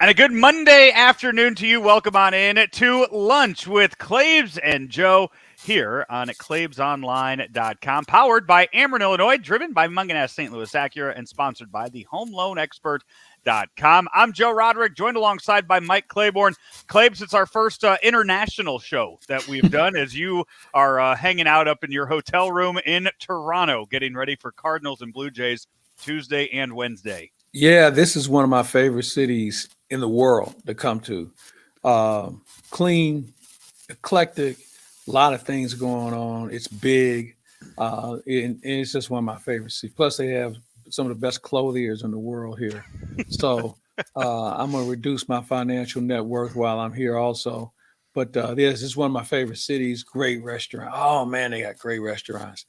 And a good Monday afternoon to you. Welcome on in to Lunch with Claibs and Joe here on claibsonline.com. Powered by Ameren, Illinois, driven by Munganess St. Louis Acura, and sponsored by the HomeLoanExpert.com. I'm Joe Roderick, joined alongside by Mike Claiborne. Claibs, it's our first international show that we've done as you are hanging out up in your hotel room in Toronto, getting ready for Cardinals and Blue Jays Tuesday and Wednesday. Yeah, this is one of my favorite cities in the world to come to. Clean, eclectic, a lot of things going on. It's big, and it's just one of my favorite cities. Plus, they have some of the best clothiers in the world here. So I'm going to reduce my financial net worth while I'm here also. But yes, it's one of my favorite cities. Great restaurant. Oh, man, they got great restaurants.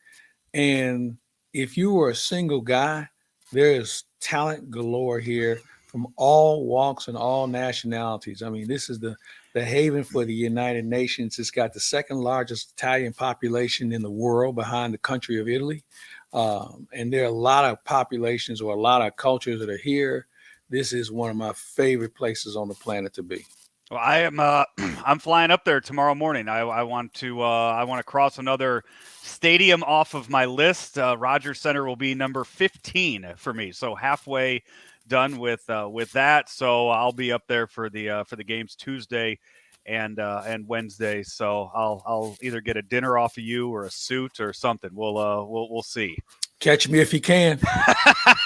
And if you were a single guy, there is talent galore here from all walks and all nationalities. I mean, this is the haven for the United Nations. It's got the second largest Italian population in the world behind the country of Italy. And there are a lot of populations or a lot of cultures that are here. This is one of my favorite places on the planet to be. Well, I am. I'm flying up there tomorrow morning. I want to cross another stadium off of my list. Rogers Center will be number 15 for me, so halfway done with that. So I'll be up there for the games Tuesday and Wednesday. So I'll either get a dinner off of you or a suit or something. We'll see. Catch me if you can.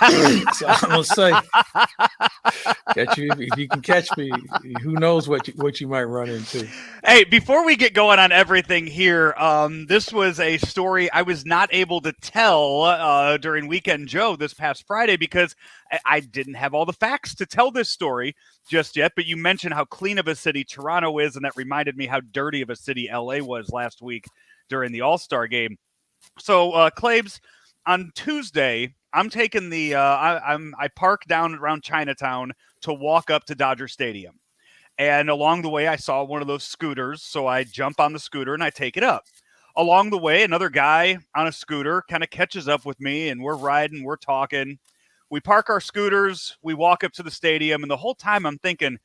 That's all I'm gonna say. Catch you if you can catch me. Who knows what you might run into. Hey, before we get going on everything here, this was a story I was not able to tell during Weekend Joe this past Friday because I didn't have all the facts to tell this story just yet. But you mentioned how clean of a city Toronto is, and that reminded me how dirty of a city LA was last week during the All-Star game. So, Claibs, on Tuesday, I'm taking I park down around Chinatown to walk up to Dodger Stadium. And along the way, I saw one of those scooters. So I jump on the scooter and I take it up. Along the way, another guy on a scooter kind of catches up with me and we're riding, we're talking. We park our scooters, we walk up to the stadium. And the whole time I'm thinking,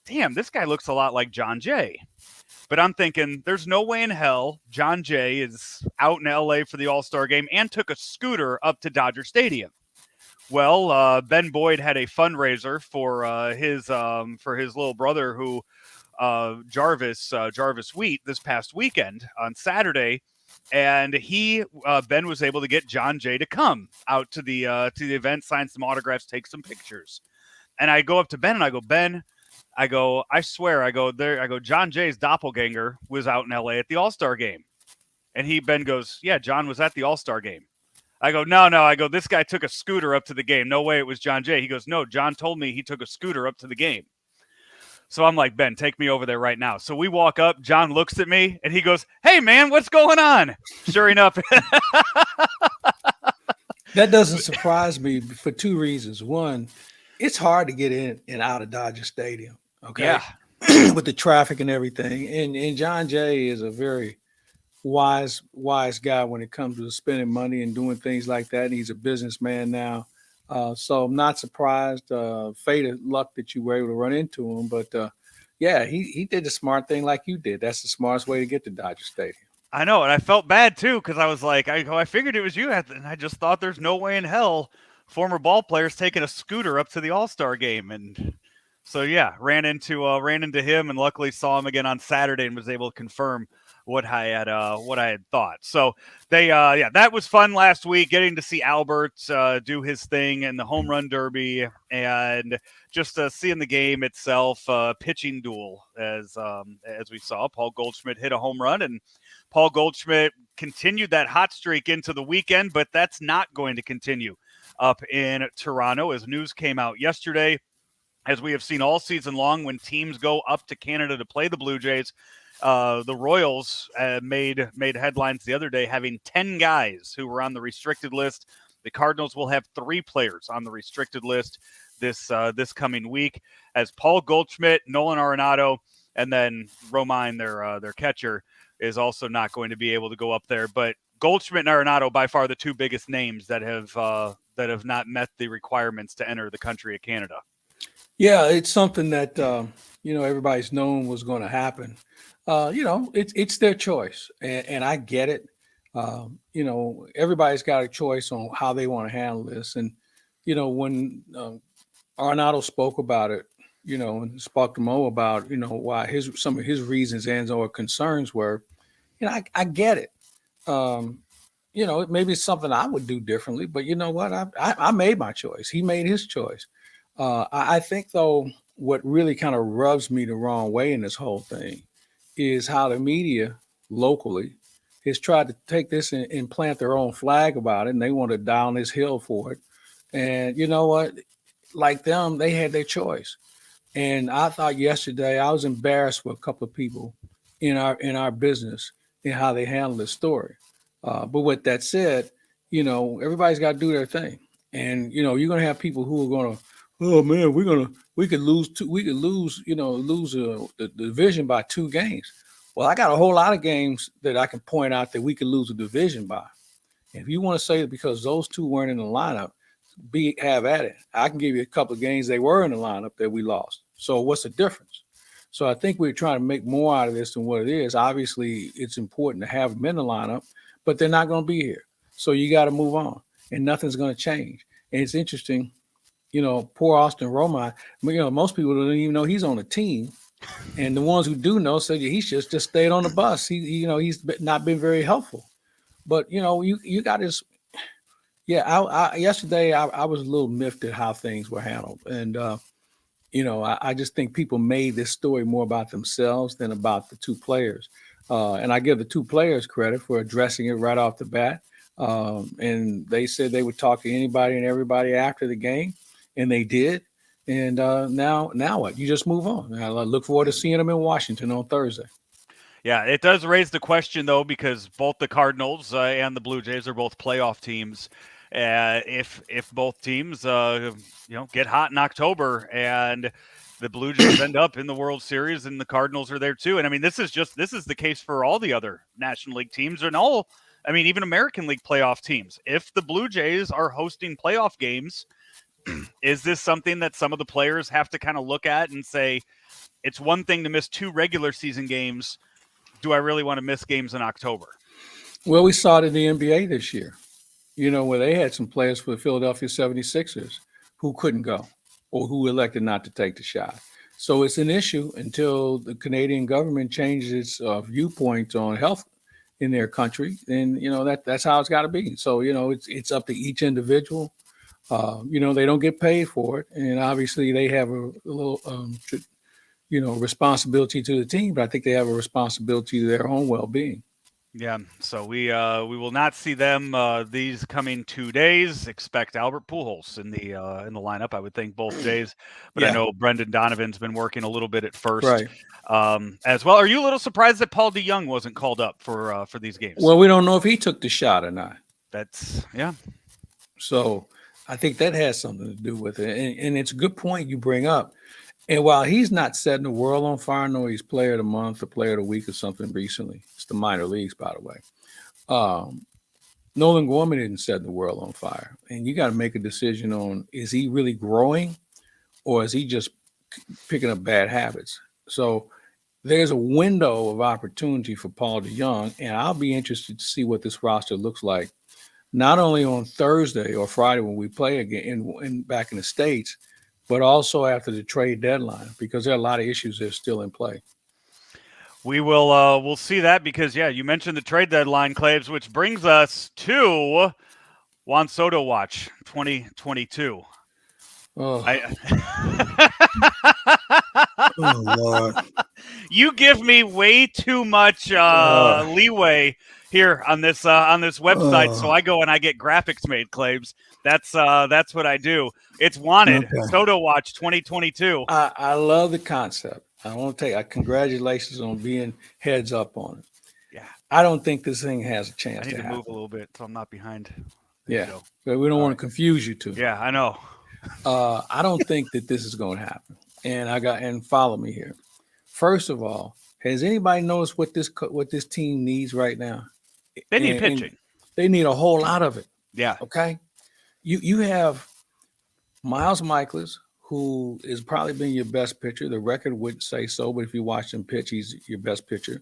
damn, this guy looks a lot like John Jay. But I'm thinking, there's no way in hell John Jay is out in L.A. for the All-Star game and took a scooter up to Dodger Stadium. Well, Ben Boyd had a fundraiser for his little brother, who Jarvis Wheat, this past weekend on Saturday, and Ben was able to get John Jay to come out to the event, sign some autographs, take some pictures. And I go up to Ben and I go, Ben, I swear, John Jay's doppelganger was out in L.A. at the All-Star game. And Ben goes, yeah, John was at the All-Star game. I go, no. This guy took a scooter up to the game. No way it was John Jay. He goes, no, John told me he took a scooter up to the game. So I'm like, Ben, take me over there right now. So we walk up. John looks at me, and he goes, hey, man, what's going on? Sure enough. That doesn't surprise me for two reasons. One, it's hard to get in and out of Dodger Stadium. Okay. Yeah. With the traffic and everything. And John Jay is a very wise guy when it comes to spending money and doing things like that. He's a businessman now. So I'm not surprised. Fate of luck that you were able to run into him. But yeah, he did the smart thing like you did. That's the smartest way to get to Dodger Stadium. I know. And I felt bad too, because I was like, I figured it was you. And I just thought there's no way in hell former ball players taking a scooter up to the All-Star game. And so, yeah, ran into him and luckily saw him again on Saturday and was able to confirm what I had thought. So that was fun last week, getting to see Albert do his thing in the home run derby and just seeing the game itself, pitching duel as we saw. Paul Goldschmidt hit a home run, and Paul Goldschmidt continued that hot streak into the weekend, but that's not going to continue up in Toronto, as news came out yesterday. As we have seen all season long, when teams go up to Canada to play the Blue Jays, the Royals made headlines the other day, having 10 guys who were on the restricted list. The Cardinals will have 3 players on the restricted list this coming week, as Paul Goldschmidt, Nolan Arenado, and then Romine, their catcher, is also not going to be able to go up there. But Goldschmidt and Arenado, by far the 2 biggest names that have not met the requirements to enter the country of Canada. Yeah, it's something that everybody's known was going to happen. It's their choice, and I get it. Everybody's got a choice on how they want to handle this, and when Arnado spoke about it, and spoke to Mo about why his some of his reasons and or concerns were, I get it. Um, maybe it's something I would do differently, but you know what? I made my choice. He made his choice. I think though, what really kind of rubs me the wrong way in this whole thing is how the media locally has tried to take this and plant their own flag about it, and they want to die on this hill for it. And you know what? Like them, they had their choice. And I thought yesterday I was embarrassed for a couple of people in our business and how they handled the story. But with that said, everybody's got to do their thing, and you're gonna have people who are gonna, oh man, we could lose two, we could lose the division by 2 games. Well, I got a whole lot of games that I can point out that we could lose a division by. And if you want to say that because those two weren't in the lineup, be have at it. I can give you a couple of games they were in the lineup that we lost. So what's the difference? So I think we're trying to make more out of this than what it is. Obviously, it's important to have them in the lineup, but they're not going to be here. So you got to move on, and nothing's going to change. And it's interesting, poor Austin Romine. Most people don't even know he's on the team, and the ones who do know said he's just stayed on the bus. He's not been very helpful. But you got his. Yeah, yesterday I was a little miffed at how things were handled, and I just think people made this story more about themselves than about the two players. And I give the two players credit for addressing it right off the bat. And they said they would talk to anybody and everybody after the game, and they did. And now what? You just move on. I look forward to seeing them in Washington on Thursday. Yeah, it does raise the question though, because both the Cardinals and the Blue Jays are both playoff teams. If both teams get hot in October and the Blue Jays end up in the World Series and the Cardinals are there too, and I mean this is the case for all the other National League teams and all. I mean even American League playoff teams. If the Blue Jays are hosting playoff games, is this something that some of the players have to kind of look at and say, it's one thing to miss 2 regular season games. Do I really want to miss games in October? Well, we saw it in the NBA this year, where they had some players for the Philadelphia 76ers who couldn't go or who elected not to take the shot. So it's an issue until the Canadian government changes its viewpoint on health in their country. And, that's how it's got to be. So, it's up to each individual. They don't get paid for it. And obviously they have a little, responsibility to the team, but I think they have a responsibility to their own well-being. Yeah, so we will not see them these coming 2 days. Expect Albert Pujols in the lineup. I would think both days, but I Yeah, know Brendan Donovan's been working a little bit at first right. as well. Are you a little surprised that Paul DeYoung wasn't called up for these games? Well, we don't know if he took the shot or not. That's yeah. So I think that has something to do with it. And it's a good point you bring up. And while he's not setting the world on fire, no, he's player of the month or player of the week or something recently. It's the minor leagues, by the way. Um, Nolan Gorman didn't set the world on fire. And you got to make a decision on, is he really growing or is he just picking up bad habits? So there's a window of opportunity for Paul DeYoung, and I'll be interested to see what this roster looks like, not only on Thursday or Friday when we play again back in the States, but also after the trade deadline, because there are a lot of issues that are still in play. We will we'll see that because you mentioned the trade deadline, Claibs, which brings us to Juan Soto watch 2022. Oh, I oh Lord. You give me way too much leeway here on this website, so I go and I get graphics made, Claibs. That's what I do. It's wanted. Okay. Soto Watch 2022. I love the concept. I want to take congratulations on being heads up on it. Yeah. I don't think this thing has a chance I need to happen. move a little bit so I'm not behind. Yeah, but we don't want to confuse you too. Yeah, I know. I don't think that this is going to happen. And follow me here. First of all, has anybody noticed what this team needs right now? They need pitching. They need a whole lot of it. Yeah. Okay. You have Miles Michaelis, who has probably been your best pitcher. The record wouldn't say so, but if you watch him pitch, he's your best pitcher.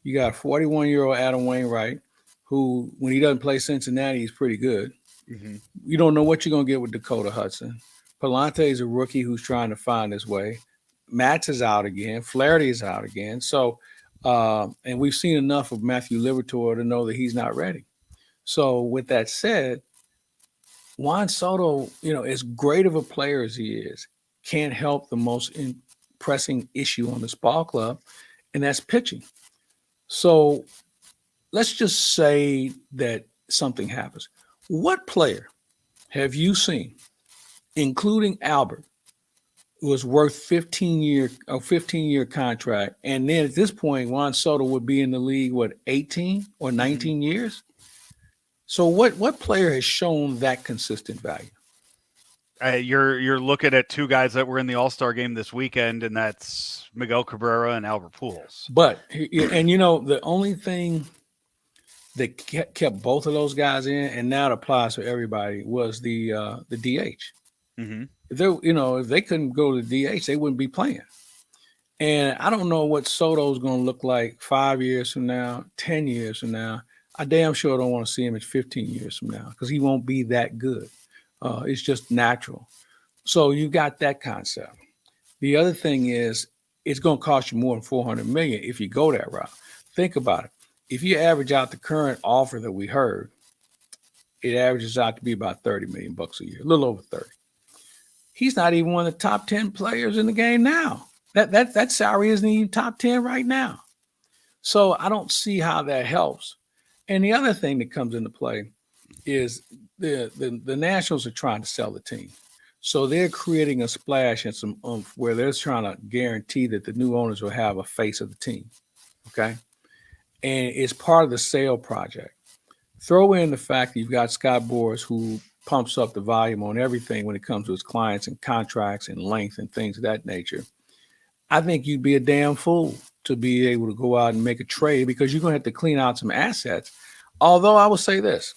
You got 41-year-old Adam Wainwright, who, when he doesn't play Cincinnati, he's pretty good. Mm-hmm. You don't know what you're going to get with Dakota Hudson. Palante is a rookie who's trying to find his way. Matz is out again. Flaherty is out again. So, and we've seen enough of Matthew Liberatore to know that he's not ready. So, with that said, Juan Soto, as great of a player as he is, can't help the most pressing issue on this ball club, and that's pitching. So, let's just say that something happens. What player have you seen, including Albert, who was worth 15-year contract, and then at this point, Juan Soto would be in the league, 18 or 19 years? So what player has shown that consistent value? You're looking at two guys that were in the All-Star game this weekend, and that's Miguel Cabrera and Albert Pujols. But the only thing that kept both of those guys in, and now it applies to everybody, was the DH. Mm-hmm. If they couldn't go to the DH, they wouldn't be playing. And I don't know what Soto's going to look like 5 years from now, 10 years from now. I damn sure don't want to see him at 15 years from now because he won't be that good. It's just natural. So you got that concept. The other thing is it's going to cost you more than $400 million if you go that route. Think about it. If you average out the current offer that we heard, it averages out to be about $30 million a year, a little over 30. He's not even one of the top 10 players in the game now. That salary isn't even top 10 right now. So I don't see how that helps. And the other thing that comes into play is the Nationals are trying to sell the team. So they're creating a splash and some oomph where they're trying to guarantee that the new owners will have a face of the team. Okay. And it's part of the sale project. Throw in the fact that you've got Scott Boras, who pumps up the volume on everything when it comes to his clients and contracts and length and things of that nature. I think you'd be a damn fool to be able to go out and make a trade because you're going to have to clean out some assets. Although I will say this.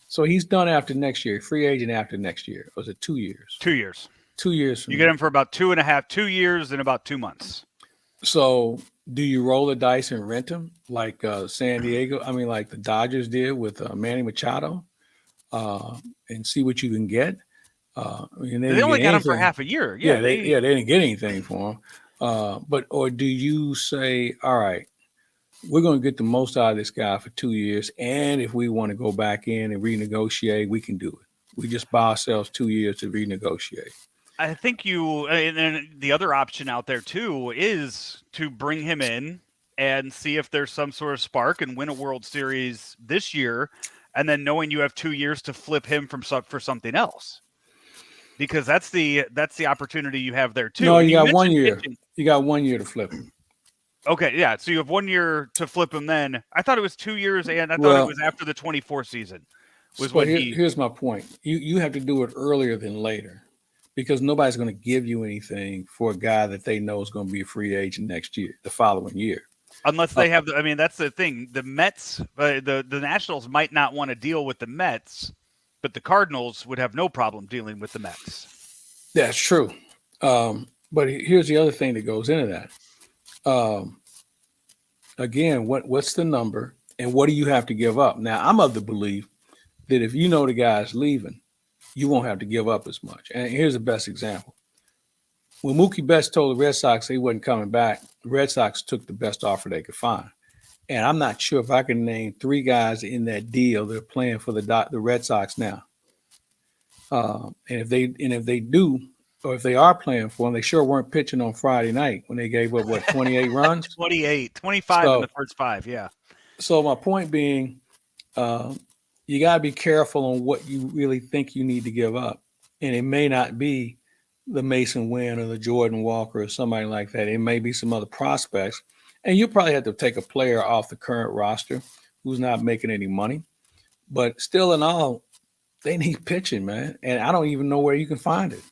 So he's done after next year, free agent after next year. Or was it 2 years? 2 years. 2 years. You get him for about 2 years and about 2 months. So do you roll the dice and rent him like San Diego? I mean, like the Dodgers did with Manny Machado and see what you can get? They only got him for half a year. Yeah, they didn't get anything for him. Or do you say, all right, we're going to get the most out of this guy for 2 years, and if we want to go back in and renegotiate, we can do it. We just buy ourselves 2 years to renegotiate. I think and the other option out there too is to bring him in and see if there's some sort of spark and win a World Series this year, and then knowing you have 2 years to flip him for something else. Because that's the opportunity you have there too. No, you got 1 year. You got 1 year to flip him. Okay, yeah. So you have 1 year to flip him. Then I thought it was 2 years, and I thought it was after the 24 season. Here's my point. You have to do it earlier than later, because nobody's going to give you anything for a guy that they know is going to be a free agent next year, the following year. Unless they have, that's the thing. The Mets, the Nationals might not want to deal with the Mets. But the Cardinals would have no problem dealing with the Mets. That's true. But here's the other thing that goes into that. Again, what's the number and what do you have to give up? Now, I'm of the belief that if you know the guy's leaving, you won't have to give up as much. And here's the best example. When Mookie Betts told the Red Sox he wasn't coming back, the Red Sox took the best offer they could find. And I'm not sure if I can name 3 guys in that deal that are playing for the Red Sox now. And if they do, or if they are playing for them, they sure weren't pitching on Friday night when they gave up 28 runs, 25 in the first 5, yeah. So my point being, you got to be careful on what you really think you need to give up, and it may not be the Mason Wynn or the Jordan Walker or somebody like that. It may be some other prospects. And you probably have to take a player off the current roster who's not making any money. But still in all, they need pitching, man. And I don't even know where you can find it.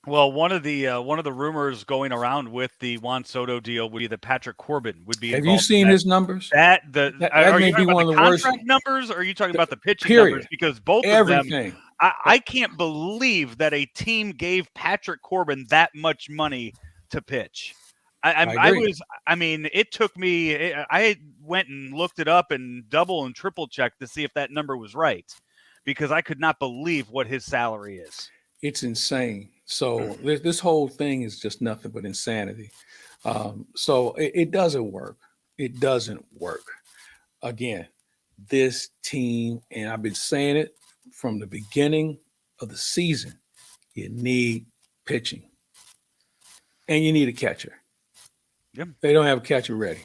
Well, one of the rumors going around with the Juan Soto deal would be that Patrick Corbin would be. Have you seen his numbers? That may be one of the worst numbers, or are you talking about the pitching numbers? Because both of them I can't believe that a team gave Patrick Corbin that much money to pitch. I I agree. was, I mean, it took me, I went and looked it up and double and triple checked to see if that number was right because I could not believe what his salary is. It's insane. So this whole thing is just nothing but insanity. So it doesn't work. It doesn't work. Again, this team, and I've been saying it from the beginning of the season, you need pitching and you need a catcher. Yeah. They don't have a catcher ready.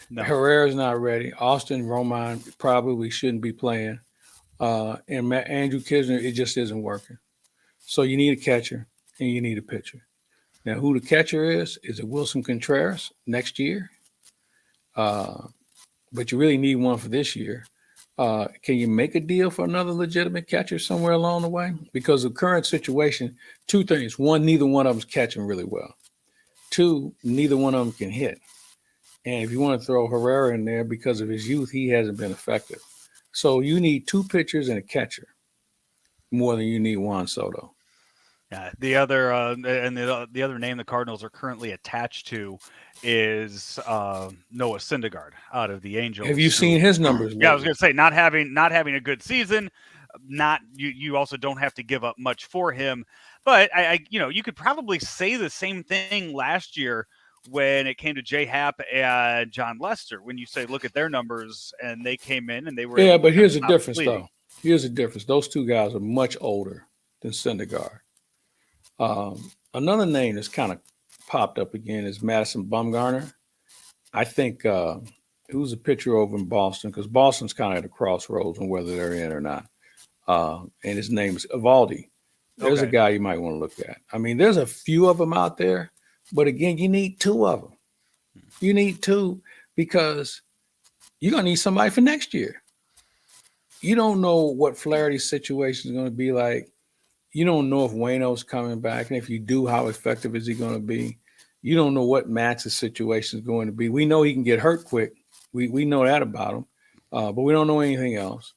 No. Herrera's not ready. Austin Romine probably shouldn't be playing. And Andrew Kisner, it just isn't working. So you need a catcher and you need a pitcher. Now, who the catcher is it Wilson Contreras next year? But you really need one for this year. Can you make a deal for another legitimate catcher somewhere along the way? Because the current situation, two things. One, neither one of them's catching really well. Two, neither one of them can hit. And if you want to throw Herrera in there because of his youth, he hasn't been effective. So you need two pitchers and a catcher more than you need Juan Soto. Yeah, the other the other name the Cardinals are currently attached to is Noah Syndergaard out of the Angels. Have you seen his numbers? Yeah, I was going to say not having a good season. Not you also don't have to give up much for him, but I you could probably say the same thing last year when it came to J Happ and John Lester. When you say look at their numbers and they came in and they were yeah, but here's a difference though. Here's a difference. Those two guys are much older than Syndergaard. Another name that's kind of popped up again is Madison Bumgarner. I think who's a pitcher over in Boston because Boston's kind of at a crossroads on whether they're in or not. And his name is Evaldi. There's a guy you might want to look at. I mean, there's a few of them out there, but again, you need two of them. You need two because you're going to need somebody for next year. You don't know what Flaherty's situation is going to be like. You don't know if Waino's coming back. And if you do, how effective is he going to be? You don't know what Max's situation is going to be. We know he can get hurt quick. We know that about him, but we don't know anything else.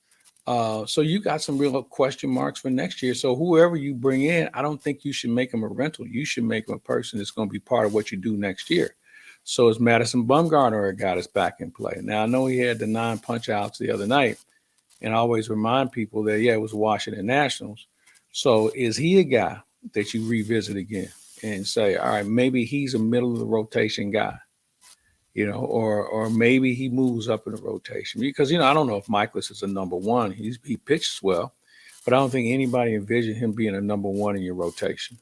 So you got some real question marks for next year. So whoever you bring in, I don't think you should make him a rental. You should make him a person that's going to be part of what you do next year. So is Madison Bumgarner a guy that's back in play? Now, I know he had the 9 punch-outs the other night, and I always remind people that, it was Washington Nationals. So is he a guy that you revisit again and say, all right, maybe he's a middle of the rotation guy, or maybe he moves up in the rotation because, I don't know if Michaelis is a number one. He pitches well, but I don't think anybody envisioned him being a number one in your rotation.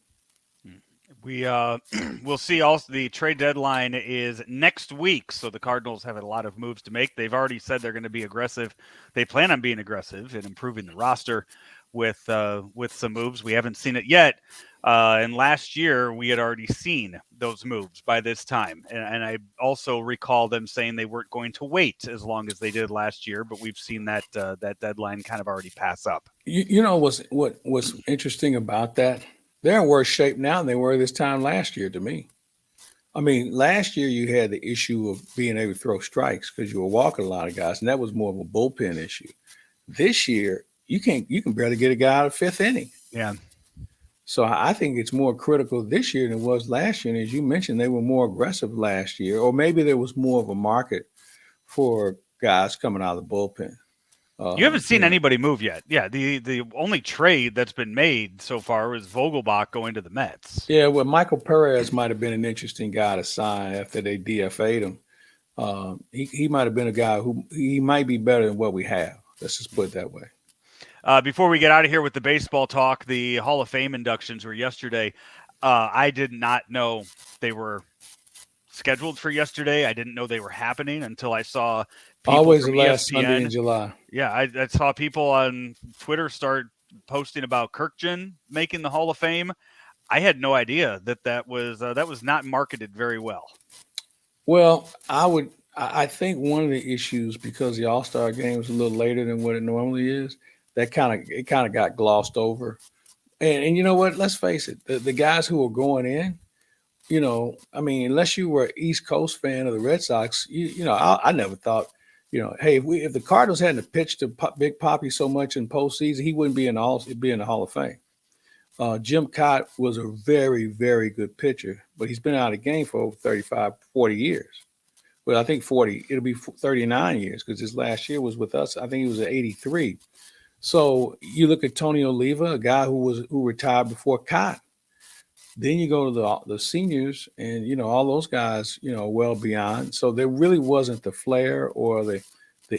We'll see. Also, the trade deadline is next week, so the Cardinals have a lot of moves to make. They've already said they're going to be aggressive. They plan on being aggressive and improving the roster with some moves. We haven't seen it yet. And last year, we had already seen those moves by this time. And I also recall them saying they weren't going to wait as long as they did last year, but we've seen that deadline kind of already pass up. What's interesting about that? They're in worse shape now than they were this time last year to me. I mean, last year you had the issue of being able to throw strikes because you were walking a lot of guys, and that was more of a bullpen issue. This year, you can barely get a guy out of fifth inning. Yeah. So I think it's more critical this year than it was last year. And as you mentioned, they were more aggressive last year, or maybe there was more of a market for guys coming out of the bullpen. You haven't seen anybody move yet. Yeah, the only trade that's been made so far was Vogelbach going to the Mets. Yeah, well, Michael Perez might have been an interesting guy to sign after they DFA'd him. He might have been a guy who he might be better than what we have. Let's just put it that way. Before we get out of here with the baseball talk, the Hall of Fame inductions were yesterday. I did not know they were scheduled for yesterday. I didn't know they were happening until I saw people always from the last ESPN. Sunday in July. Yeah, I saw people on Twitter start posting about Kirkjian making the Hall of Fame. I had no idea that was not marketed very well. Well, I think one of the issues, because the All-Star game was a little later than what it normally is, that kind of got glossed over. And you know what? Let's face it, the guys who are going in, I mean, unless you were an East Coast fan of the Red Sox, I never thought Hey, if the Cardinals hadn't pitched to Big Poppy so much in postseason, he wouldn't be in the Hall of Fame. Jim Cott was a very, very good pitcher, but he's been out of the game for over 35, 40 years. Well, I think 40, it'll be 39 years because his last year was with us. I think he was at 83. So you look at Tony Oliva, a guy who retired before Cott. Then you go to the seniors, and all those guys, well beyond. So there really wasn't the flair or the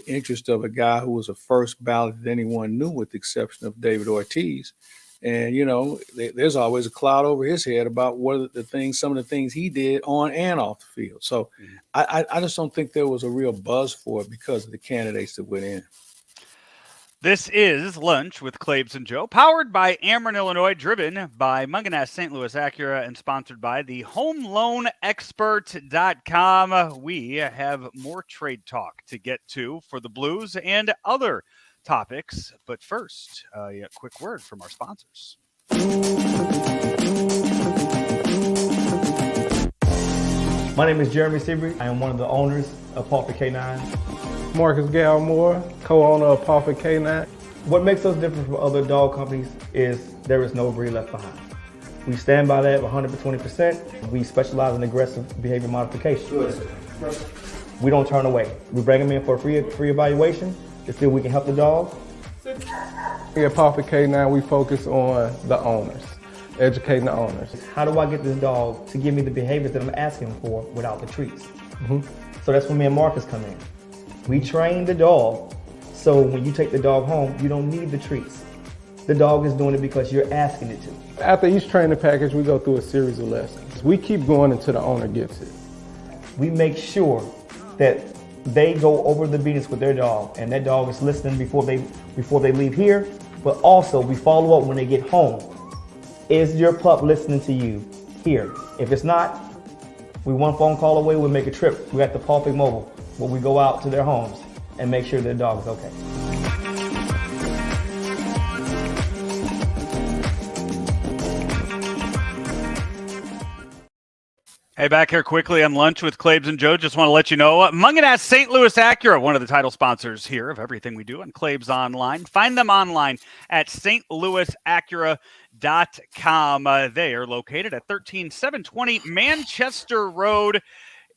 interest of a guy who was a first ballot that anyone knew, with the exception of David Ortiz. And there's always a cloud over his head about some of the things he did on and off the field. So I just don't think there was a real buzz for it because of the candidates that went in. This is Lunch with Claibs and Joe, powered by Ameren, Illinois, driven by Munganast St. Louis Acura, and sponsored by the HomeLoanExpert.com. We have more trade talk to get to for the Blues and other topics. But first, a quick word from our sponsors. My name is Jeremy Seabury. I am one of the owners of Pawford K9. Marcus Galmore, co-owner of Pawford K9. What makes us different from other dog companies is there is no breed left behind. We stand by that 120%. We specialize in aggressive behavior modification. We don't turn away. We bring them in for a free evaluation to see if we can help the dog. Here at Pawford K9, we focus on the owners, educating the owners. How do I get this dog to give me the behaviors that I'm asking for without the treats? So that's when me and Marcus come in. We train the dog, so when you take the dog home, you don't need the treats. The dog is doing it because you're asking it to. After each training package, we go through a series of lessons. We keep going until the owner gets it. We make sure that they go over the beatings with their dog, and that dog is listening before they leave here, but also we follow up when they get home. Is your pup listening to you here? If it's not, we one phone call away, we'll make a trip. We got the Pawford Mobile, where we go out to their homes and make sure their dog is okay. Hey, back here quickly on Lunch with Claibs and Joe. Just want to let you know, Munganast St. Louis Acura, one of the title sponsors here of everything we do on Claibs Online. Find them online at stlouisacura.com. They are located at 13720 Manchester Road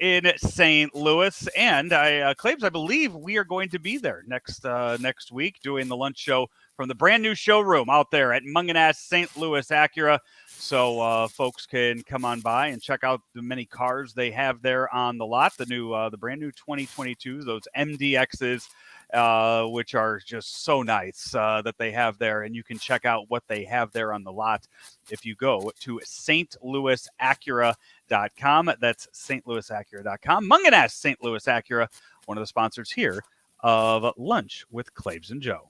in St. Louis. And Claibs, I believe we are going to be there next week doing the lunch show from the brand new showroom out there at Munganast St. Louis Acura. So folks can come on by and check out the many cars they have there on the lot. The brand new 2022, those MDXs, which are just so nice that they have there. And you can check out what they have there on the lot if you go to stlouisacura.com. That's stlouisacura.com. Munganast St. Louis Acura, one of the sponsors here of Lunch with Claibs and Joe.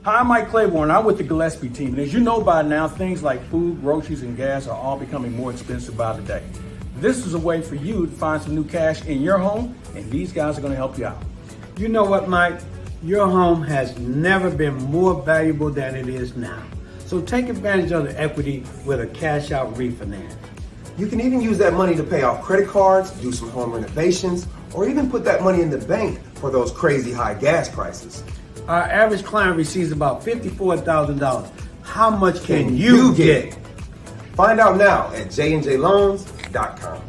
Hi, I'm Mike Claiborne. I'm with the Gillespie team. And as you know by now, things like food, groceries, and gas are all becoming more expensive by the day. This is a way for you to find some new cash in your home, and these guys are going to help you out. You know what, Mike? Your home has never been more valuable than it is now. So take advantage of the equity with a cash-out refinance. You can even use that money to pay off credit cards, do some home renovations, or even put that money in the bank for those crazy high gas prices. Our average client receives about $54,000. How much can you get? Find out now at jnjloans.com.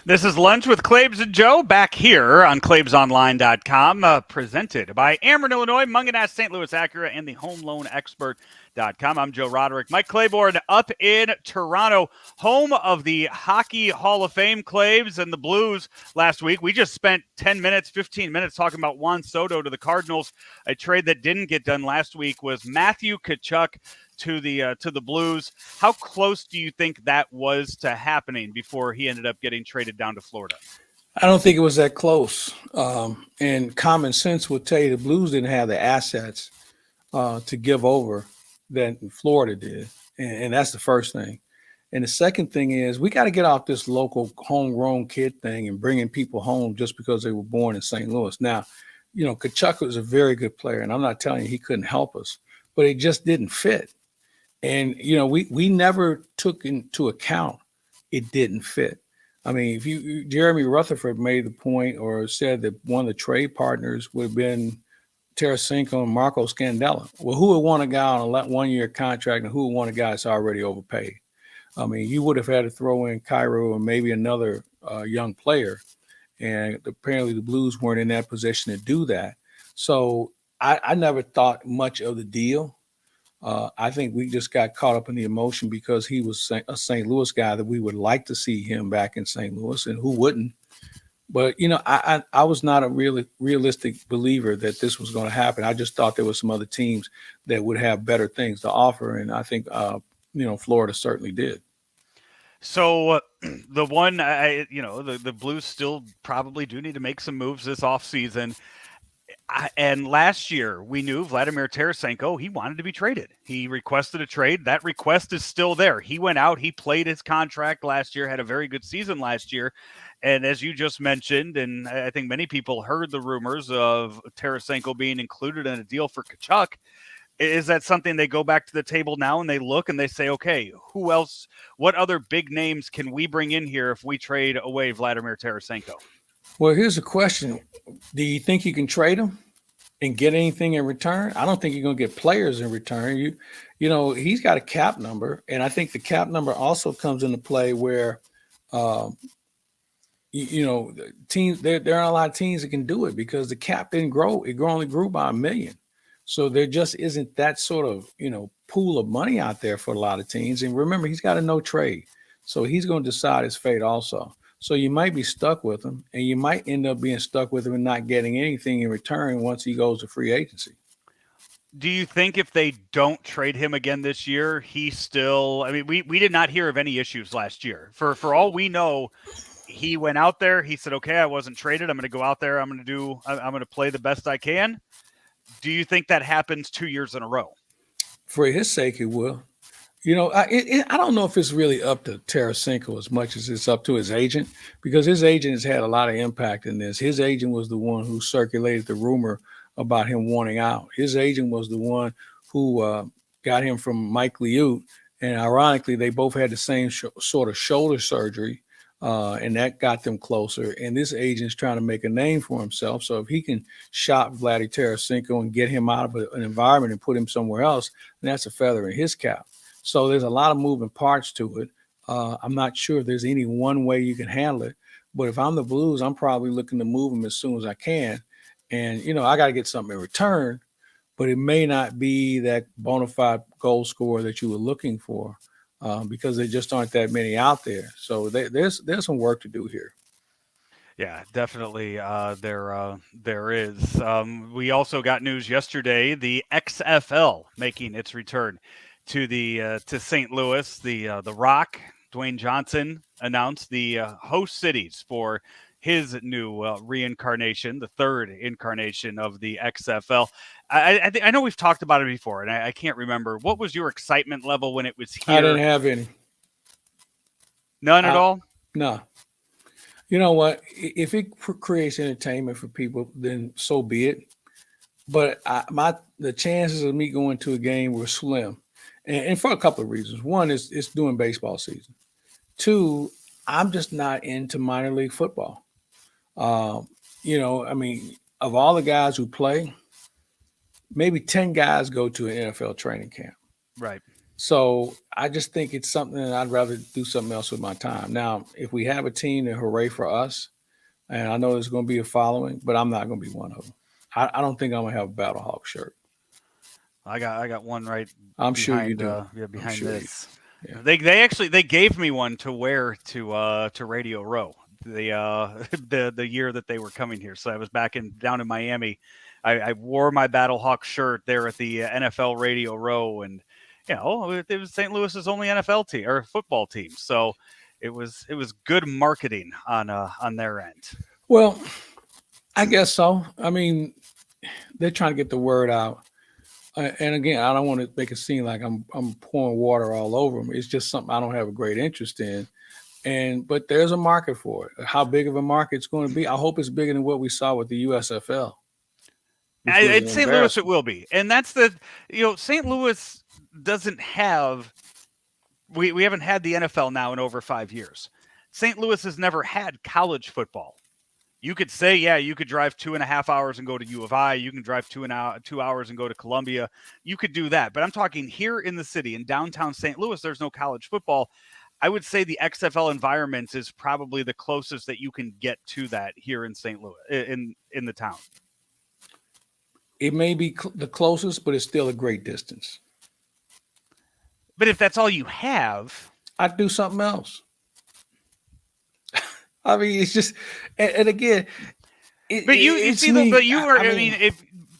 This is Lunch with Claibs and Joe, back here on ClaibsOnline.com, presented by Ameren, Illinois, Munganast, St. Louis Acura, and the HomeLoanExpert.com. I'm Joe Roderick. Mike Claiborne up in Toronto, home of the Hockey Hall of Fame. Claibs and the Blues last week. We just spent 10 minutes, 15 minutes talking about Juan Soto to the Cardinals. A trade that didn't get done last week was Matthew Tkachuk to the Blues. How close do you think that was to happening before he ended up getting traded down to Florida? I don't think it was that close. And common sense would tell you the Blues didn't have the assets to give over that Florida did. And that's the first thing. And the second thing is we got to get off this local homegrown kid thing and bringing people home just because they were born in St. Louis. Now, Kachuk was a very good player, and I'm not telling you he couldn't help us, but it just didn't fit. And we never took into account it didn't fit. I mean, if Jeremy Rutherford made the point or said that one of the trade partners would have been Tarasenko and Marco Scandella. Well, who would want a guy on a 1-year contract, and who would want a guy that's already overpaid? I mean, you would have had to throw in Cairo and maybe another young player, and apparently the Blues weren't in that position to do that. So I never thought much of the deal. I think we just got caught up in the emotion because he was a St. Louis guy that we would like to see him back in St. Louis, and who wouldn't? But, I was not a really realistic believer that this was going to happen. I just thought there were some other teams that would have better things to offer, and I think, Florida certainly did. So the one, the Blues still probably do need to make some moves this offseason. And last year, we knew Vladimir Tarasenko, he wanted to be traded. He requested a trade. That request is still there. He went out. He played his contract last year, had a very good season last year. And as you just mentioned, and I think many people heard the rumors of Tarasenko being included in a deal for Kachuk. Is that something they go back to the table now and they look and they say, okay, who else, what other big names can we bring in here if we trade away Vladimir Tarasenko? Well, here's the question. Do you think you can trade him and get anything in return? I don't think you're going to get players in return. He's got a cap number, and I think the cap number also comes into play where, teams, there aren't a lot of teams that can do it because the cap didn't grow. It only grew by $1 million. So there just isn't that sort of, pool of money out there for a lot of teams. And remember, he's got a no trade. So he's going to decide his fate also. So you might be stuck with him, and you might end up being stuck with him and not getting anything in return once he goes to free agency. Do you think if they don't trade him again this year, he still, I mean, we did not hear of any issues last year. For all we know, he went out there, he said, okay, I wasn't traded. I'm going to go out there. I'm going to play the best I can. Do you think that happens 2 years in a row? For his sake, it will. I don't know if it's really up to Tarasenko as much as it's up to his agent, because his agent has had a lot of impact in this. His agent was the one who circulated the rumor about him wanting out. His agent was the one who got him from Mike Liut. And ironically, they both had the same sort of shoulder surgery, and that got them closer. And this agent's trying to make a name for himself. So if he can shop Vladdy Tarasenko and get him out of an environment and put him somewhere else, then that's a feather in his cap. So there's a lot of moving parts to it. I'm not sure if there's any one way you can handle it. But if I'm the Blues, I'm probably looking to move him as soon as I can. And, I got to get something in return. But it may not be that bona fide goal scorer that you were looking for because there just aren't that many out there. So there's some work to do here. Yeah, definitely. There is. We also got news yesterday: the XFL making its return to St. Louis. The Rock, Dwayne Johnson, announced the host cities for his new reincarnation, the third incarnation of the XFL. I know we've talked about it before, and I can't remember. What was your excitement level when it was here? I didn't have any. None at all? No. You know what? If it creates entertainment for people, then so be it. But the chances of me going to a game were slim. And for a couple of reasons. One is it's during baseball season. Two, I'm just not into minor league football. Of all the guys who play, maybe 10 guys go to an NFL training camp. Right. So I just think it's something that I'd rather do something else with my time. Now, if we have a team, then hooray for us. And I know there's going to be a following, but I'm not going to be one of them. I don't think I'm going to have a Battlehawk shirt. I got one right. I'm behind, sure you do. Behind sure this. Yeah. They gave me one to wear to Radio Row the year that they were coming here. So I was down in Miami. I wore my Battlehawk shirt there at the NFL Radio Row, and it was St. Louis's only NFL team or football team. So it was good marketing on their end. Well, I guess so. I mean, they're trying to get the word out. And again, I don't want to make it seem like I'm pouring water all over them. It's just something I don't have a great interest in. But there's a market for it. How big of a market it's going to be? I hope it's bigger than what we saw with the USFL. which was At an St. Louis, it embarrassment. will be, and that's St. Louis doesn't have. We haven't had the NFL now in over 5 years. St. Louis has never had college football. You could say, yeah, you could drive 2.5 hours and go to U of I. You can drive 2 hours and go to Columbia. You could do that. But I'm talking here in the city, in downtown St. Louis, there's no college football. I would say the XFL environment is probably the closest that you can get to that here in St. Louis, in the town. It may be the closest, but it's still a great distance. But if that's all you have, I'd do something else. I mean, it's just, and again, but you see, me. but you are. I mean,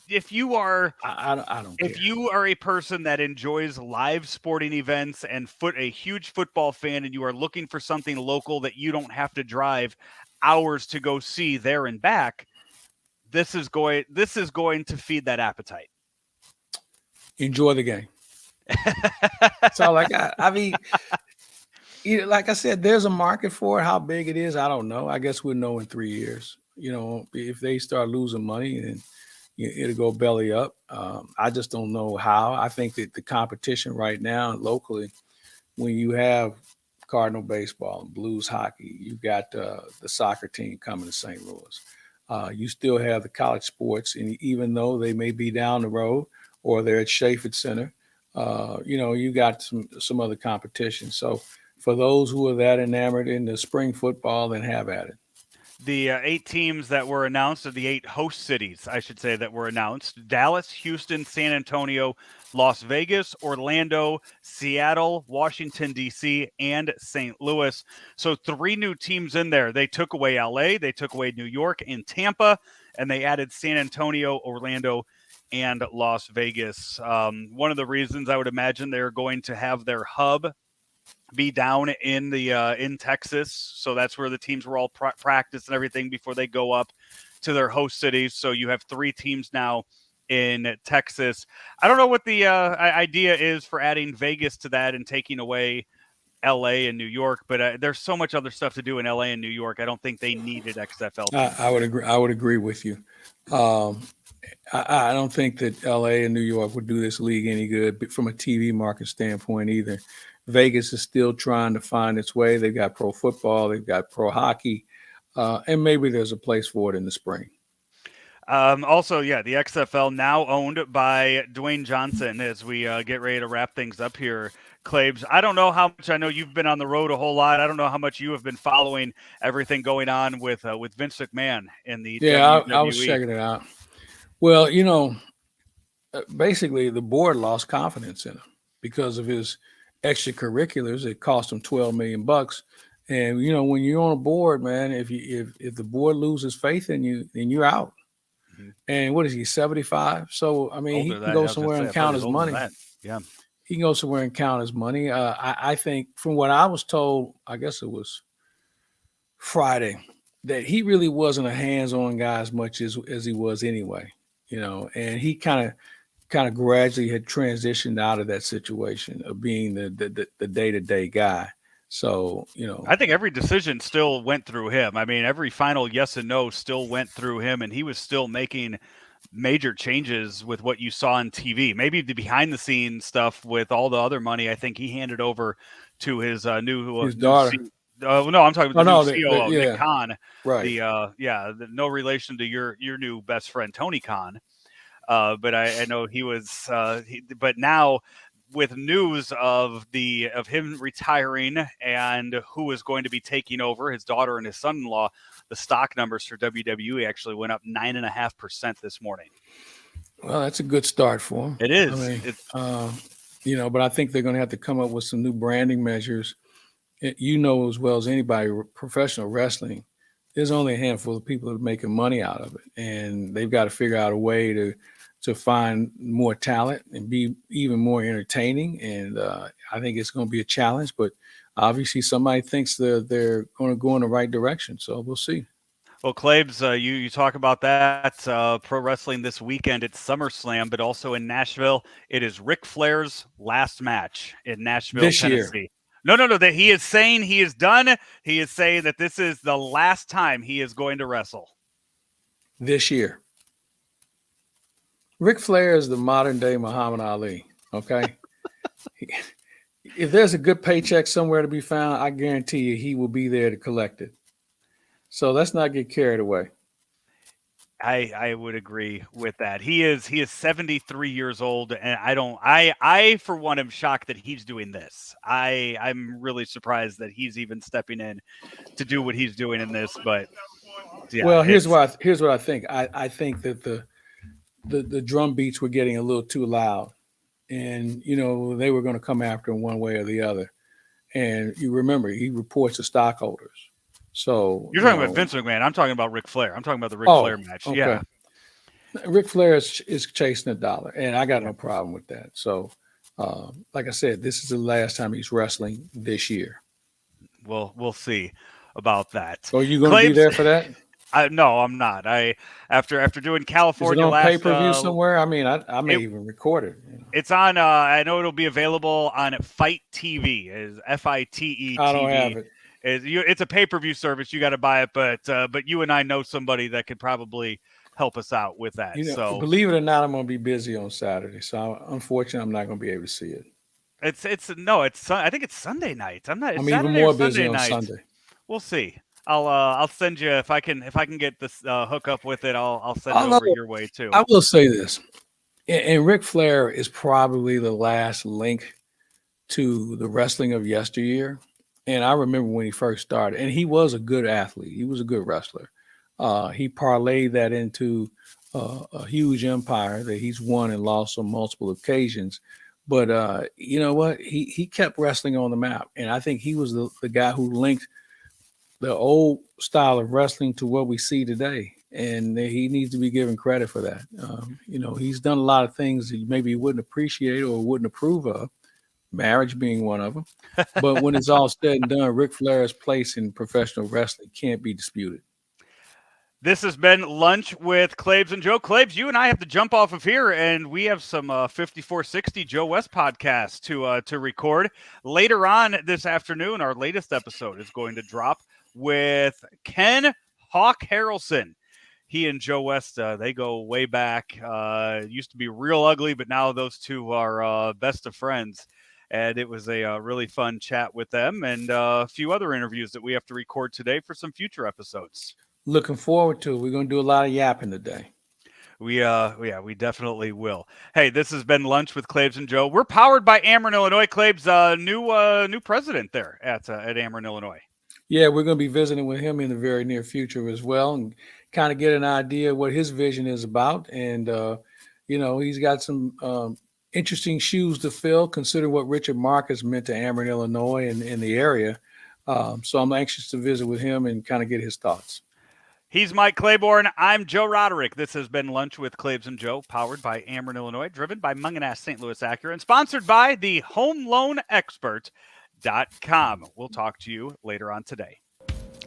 if you are, I don't care. if you are a person that enjoys live sporting events and a huge football fan, and you are looking for something local that you don't have to drive hours to go see there and back, this is going to feed that appetite. Enjoy the game. That's all I got. I mean, like I said, there's a market for it. How big it is, I don't know. I guess we'll know in 3 years. If they start losing money, then it'll go belly up. I just don't know how. I think that the competition right now locally, when you have Cardinal baseball and Blues hockey, you've got the soccer team coming to St. Louis. You still have the college sports, and even though they may be down the road or they're at Shaffer Center, you got some other competition. So for those who are that enamored in the spring football, then have at it. The 8 teams that were announced, or the 8 host cities, I should say, that were announced: Dallas, Houston, San Antonio, Las Vegas, Orlando, Seattle, Washington, D.C., and St. Louis. So 3 new teams in there. They took away L.A., they took away New York and Tampa, and they added San Antonio, Orlando, and Las Vegas. One of the reasons I would imagine they're going to have their hub be down in Texas, so that's where the teams were all practice and everything before they go up to their host cities. So you have 3 teams now in Texas. I don't know what the idea is for adding Vegas to that and taking away LA and New York, but there's so much other stuff to do in LA and New York. I don't think they needed XFL. I would agree. I would agree with you. I don't think that LA and New York would do this league any good from a TV market standpoint either. Vegas is still trying to find its way. They've got pro football, they've got pro hockey, and maybe there's a place for it in the spring. Also, the XFL now owned by Dwayne Johnson. As we get ready to wrap things up here, Claibs, I don't know how much. I know you've been on the road a whole lot. I don't know how much you have been following everything going on with Vince McMahon in the WWE. I was checking it out. Well, basically the board lost confidence in him because of his extracurriculars. It cost him $12 million. And when you're on a board, man, if the board loses faith in you, then you're out. Mm-hmm. And what is he, 75? So I mean, he can go somewhere and count his money. Yeah, he can go somewhere and count his money. I think from what I was told, I guess it was Friday, that he really wasn't a hands-on guy as much as he was anyway. And he kind of gradually had transitioned out of that situation of being the day-to-day guy. So, I think every decision still went through him. I mean, every final yes and no still went through him, and he was still making major changes with what you saw on TV. Maybe the behind-the-scenes stuff with all the other money, I think he handed over to his his daughter. No, I'm talking about the new COO, yeah. Nick Khan. Right. No relation to your new best friend, Tony Khan. But I know he was. But now, with news of him retiring and who is going to be taking over, his daughter and his son-in-law, the stock numbers for WWE actually went up 9.5% this morning. Well, that's a good start for him. It is. I mean, but I think they're going to have to come up with some new branding measures. As well as anybody, professional wrestling, there's only a handful of people that are making money out of it, and they've got to figure out a way to find more talent and be even more entertaining. And I think it's going to be a challenge, but obviously somebody thinks they're going to go in the right direction. So we'll see. Well, Claibs, you talk about that pro wrestling this weekend at SummerSlam, but also in Nashville. It is Ric Flair's last match in Nashville, this Tennessee. Year. No. That he is saying he is done. He is saying that this is the last time he is going to wrestle. This year. Ric Flair is the modern day Muhammad Ali. Okay. If there's a good paycheck somewhere to be found, I guarantee you he will be there to collect it. So let's not get carried away. I would agree with that. He is 73 years old, and I for one am shocked that he's doing this. I'm really surprised that he's even stepping in to do what he's doing in this. But yeah, well, here's what I think. I think that the drum beats were getting a little too loud, and they were going to come after him one way or the other. And you remember, he reports to stockholders. So you're talking about Vince McMahon. I'm talking about Ric Flair. I'm talking about the Ric Flair match. Okay. Yeah, Ric Flair is chasing a dollar, and I got no problem with that. So, like I said, this is the last time he's wrestling this year. Well, we'll see about that. So, are you going to be there for that? No, I'm not. After doing California, is it on pay-per-view somewhere? I mean, I may even record it. It's on. I know it'll be available on Fight TV. Is FITE TV. I don't have it. It's a pay-per-view service. You got to buy it, but you and I know somebody that could probably help us out with that. So believe it or not, I'm going to be busy on Saturday. So unfortunately, I'm not going to be able to see it. I think it's Sunday night. I'm even more busy on Sunday. We'll see. I'll send you if I can get this hook up with it. I'll send it over your way too. I will say this, and Ric Flair is probably the last link to the wrestling of yesteryear. And I remember when he first started, and he was a good athlete. He was a good wrestler. He parlayed that into a huge empire that he's won and lost on multiple occasions. But you know what? He kept wrestling on the map. And I think he was the guy who linked the old style of wrestling to what we see today. And he needs to be given credit for that. He's done a lot of things that maybe you wouldn't appreciate or wouldn't approve of. Marriage being one of them. But when it's all said and done, Ric Flair's place in professional wrestling can't be disputed. This has been Lunch with Claibs and Joe. Claibs, you and I have to jump off of here, and we have some 5460 Joe West podcast to record. Later on this afternoon, our latest episode is going to drop with Ken Hawk Harrelson. He and Joe West, they go way back. Used to be real ugly, but now those two are best of friends. And it was a really fun chat with them and a few other interviews that we have to record today for some future episodes. Looking forward to it. We're going to do a lot of yapping today. We definitely will. Hey, this has been Lunch with Claibs and Joe. We're powered by Ameren, Illinois. Claibs, new president there at Ameren, Illinois. Yeah, we're going to be visiting with him in the very near future as well and kind of get an idea what his vision is about. And, he's got some interesting shoes to fill, considering what Richard Marcus meant to Ameren, Illinois, and in the area. So I'm anxious to visit with him and kind of get his thoughts. He's Mike Claiborne. I'm Joe Roderick. This has been Lunch with Claibs and Joe, powered by Ameren, Illinois, driven by Munganast St. Louis Acura, and sponsored by the HomeLoanExpert.com. We'll talk to you later on today.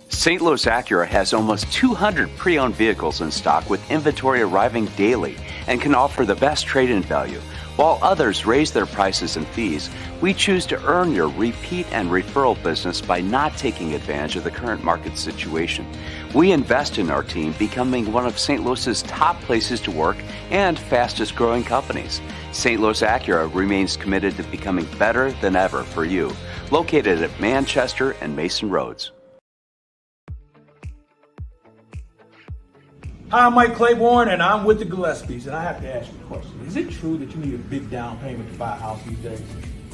St. Louis Acura has almost 200 pre-owned vehicles in stock with inventory arriving daily and can offer the best trade-in value. While others raise their prices and fees, we choose to earn your repeat and referral business by not taking advantage of the current market situation. We invest in our team, becoming one of St. Louis's top places to work and fastest growing companies. St. Louis Acura remains committed to becoming better than ever for you. Located at Manchester and Mason Roads. Hi, I'm Mike Claiborne, and I'm with the Gillespies, and I have to ask you a question. Is it true that you need a big down payment to buy a house these days?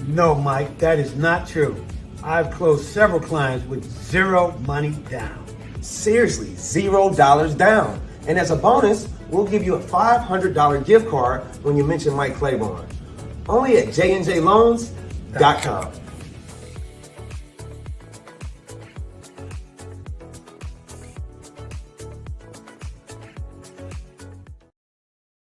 No, Mike, that is not true. I've closed several clients with zero money down. Seriously, $0 down. And as a bonus, we'll give you a $500 gift card when you mention Mike Claiborne. Only at jnjloans.com.